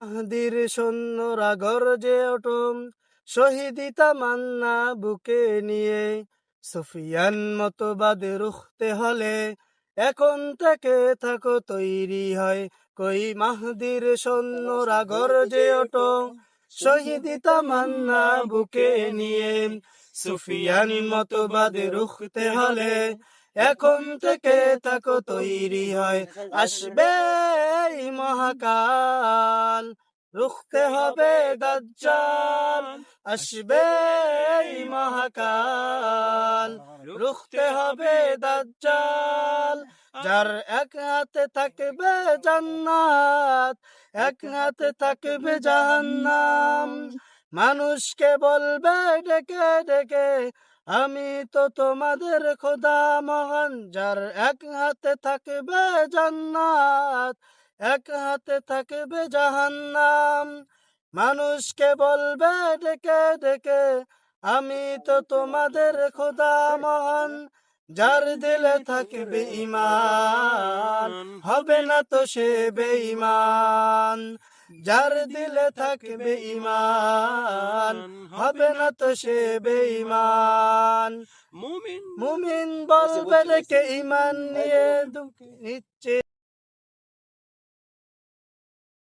মাহদির সৈন্যরা গর্জে ওঠো, শহীদি তামান্না বুকে নিয়ে। সুফিয়ান মতবাদে রুখতে হলে এখন থেকে থাকো তৈরি হয়। কই মাহদির সৈন্যরা গর্জে ওঠো, শহীদি তামান্না বুকে নিয়ে। সুফিয়ান মতবাদে রুখতে হলে এখন থেকে থাকো তৈরি হয়। আসবে এই মহাকাল, রুখতে হবে দাজ্জাল। আসবে এই মহাকাল, রুখতে হবে দাজ্জাল। যার এক হাতে থাকবে জান্নাত, এক হাতে থাকবে জাহান্নাম। মানুষকে বলবে ডেকে ডেকে, আমি তো তোমাদের খোদা মহান। যার এক হাতে থাকবে জান্নাত, এক হাতে থাকবে জাহান্নাম। মানুষকে বলবে ডেকে ডেকে, আমি তো তোমাদের খোদা মহান। যার দিলে থাকবে ঈমান, হবে না তো সে বেঈমান। যার দিলে থাকবে ঈমান, হবে না তো সে বেঈমান। মুমিন বলবে ডেকে ঈমান নিয়ে নিচ্ছে